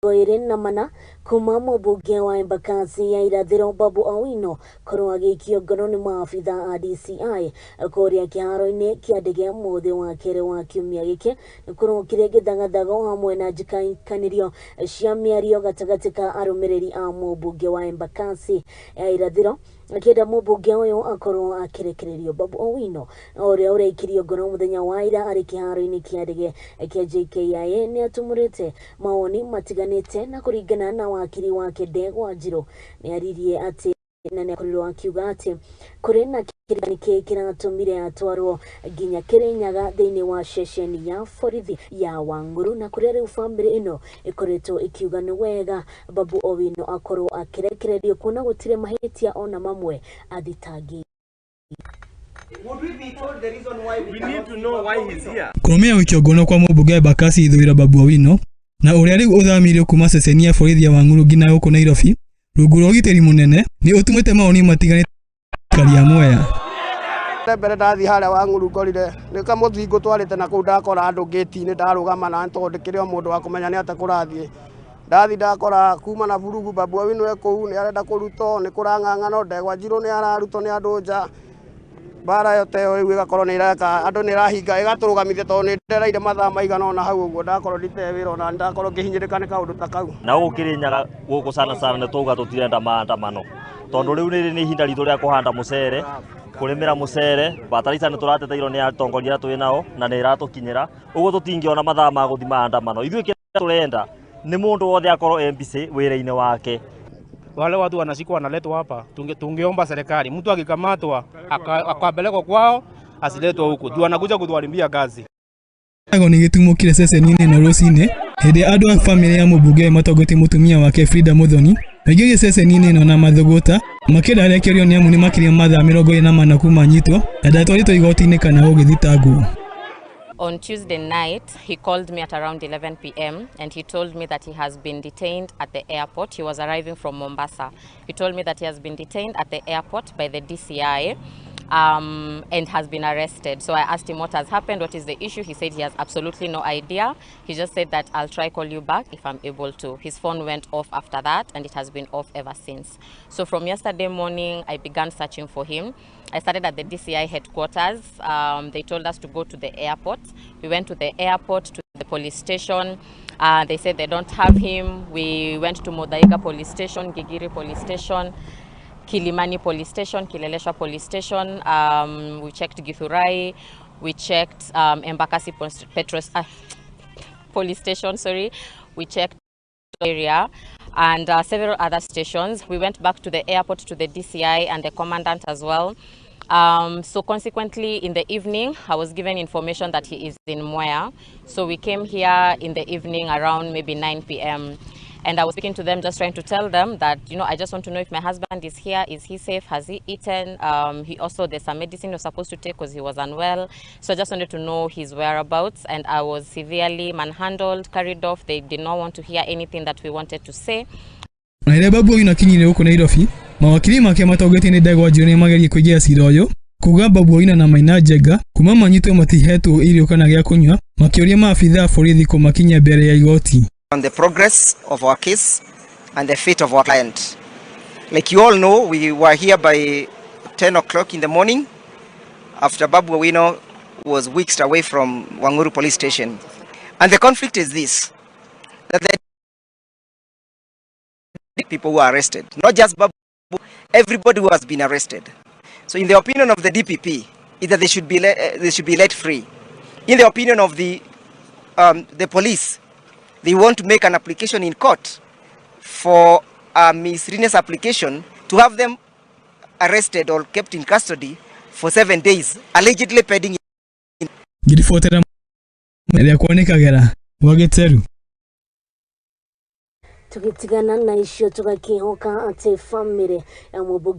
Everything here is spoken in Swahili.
na mana kuuma mumbuge wa embakasi ya irathiro Babu Owino korwo agĩikio ngono nĩ maabithaa a DCI kũrĩa kiaro-ini kia ndege muthi wa keri wa kiumia giki Nikurookire githagathago hamwe na njikanirio cia miario gatagati ka arumiriri a mumbunge wa embakasi ya irathiro akienda mumbunge uyu akorwo arekererio Babu Owino ũrĩa ũraikirio ngono mũthenya wa ira arĩ kiaro-ini kia ndege kia JKIA nĩ atumũrĩte mawoni matiganĩte na kũringana na wakiri wake Ndegwa Njirũ nĩ aririe atĩ na nĩ akorirwo akiuga atĩ kũrĩ na kĩrĩkanĩro kĩratũmire atwarwo nginya Kĩrĩnyaga thĩinĩ wa ceceni ya borithi ya Wangũrũ na kũrĩa rĩu bamĩrĩ ĩno ĩkoretwo ikiuga nĩ wega Babu Owino akorwo akĩrekererio kuona gũtirĩ mahĩtia ona mamwe athitangi. Would we be told the reason why we need to know why he's here? Kurumia wikio ngono kwa mumbunge embakasi ithũĩra Babu Owino na ũrĩa rĩu ũthamirio kuma ceceni ya borithi ya Wangũrũ nginya gũkũ Nairobi rungu rwa ũgitĩri mũnene nĩ ũtumĩte mawoni matiganĩte kari ya Mwea. Mbere ndathi harĩa Wangũrũ ngorire nĩ kamũthingo twarĩte na kũu ndakora andũ gate-inĩ ndarũgama na ntondĩkĩre mũndũ wa kũmenya nĩ atĩa kũrathiĩ ndathi ndakora kuma na vurugu Babu Owino kũu nĩ arenda kũrutwo nĩ kũrang'ang'ana Ndegwa Njirũ nĩ ararutwo nĩ andũ nja bara yote ĩyo ĩgakorwo nĩ ireka andũ nĩ ĩrahinga ĩgatũrũgamithia tondũ nĩ ndereire mathaa maigana ona hau ũguo ndakorwo ndite wĩra ona ndakorwo ngĩhinyĩrĩka nĩ kaũndũ ta kau na Kĩrĩnyaga gũkũ sana nĩ tuuga tũtirenda maandamano tondũ rĩu nĩ ihinda ritũ rĩa kũhanda mũcere kũrĩmĩra mũcere bataraitha nĩ tũrateteirwo nĩ atongoria twĩ nao na nĩ iratũkinyĩra ũguo tũtingĩona mathaa ma gũthiĩ maandamano ithuĩ kĩrĩa tũrenda nĩ mũndũ wothe akorwo MBC wĩra-inĩ wake. Wale watu wanashikwa wanaletwa hapa, tungeomba serikali mtu akikamatwa akapelekwa kwao asiletwe huku juu anakuja kutuharibia kazi. Ngo nĩ gĩtumũkire ceceni-inĩ ĩno rũcinĩ hĩndĩ andũ a bamĩrĩ ya mumbunge matongotie mũtumia wake Frida Muthoni maingĩrire ceceni-inĩ ĩno na mathũgũta makĩenda arekererio nĩ amu nĩ makiria mathaa 24 kuma anyitwo na ndatwarĩtwo igoti-inĩ kana gũgĩthitangwo. On Tuesday night, he called me at around 11 p.m. and he told me that he has been detained at the airport. He was arriving from Mombasa. He told me that he has been detained at the airport by the DCI and has been arrested. So I asked him what has happened, what is the issue. He said he has absolutely no idea. He just said that I'll try call you back if I'm able to. His phone went off after that and it has been off ever since. So from yesterday morning, I began searching for him. I started at the DCI headquarters. They told us to go to the airport. We went to the airport, to the police station. They said they don't have him. We went to Modaiga police station, Gigiri police station, Kilimani police station, Kileleshwa police station. We checked Githurai. We checked Embakasi police station, sorry. We checked area and several other stations. We went back to the airport, to the DCI and the commandant as well. So consequently, in the evening, I was given information that he is in Mwea. So we came here in the evening around maybe 9 p.m. And I was speaking to them, just trying to tell them that, you know, I just want to know if my husband is here. Is he safe? Has he eaten? There's some medicine he was supposed to take because he was unwell. So I just wanted to know his whereabouts. And I was severely manhandled, carried off. They did not want to hear anything that we wanted to say. Na ile Babu Owino akinyire huko Nairobi, mawakili make matongotie nĩ Ndegwa Njirũ nĩ magerie kũingĩra cira ũyũ kuga Babu Owino na Maina Njenga kuma manyitwo matihetwo irio kana gĩa kũnyua makĩũria maabithaa borithi kũmakinyia mbere ya igoti. On the progress of our case and the fate of our client. Like you all know, we were here by 10 o'clock in the morning after Babu Owino was whisked away from Wangũrũ police station. And the conflict is this, that the people who are arrested, not just Babu, everybody who has been arrested. So in the opinion of the DPP, either they should be let free. In the opinion of the police, they want to make an application in court for a miscellaneous application to have them arrested or kept in custody for 7 days, allegedly pending. Gĩribotera ĩrĩa kuonekagĩra gwagĩteru. Tũgĩtigana na icio tũgakĩhoka atĩ bamĩrĩ ya mumbunge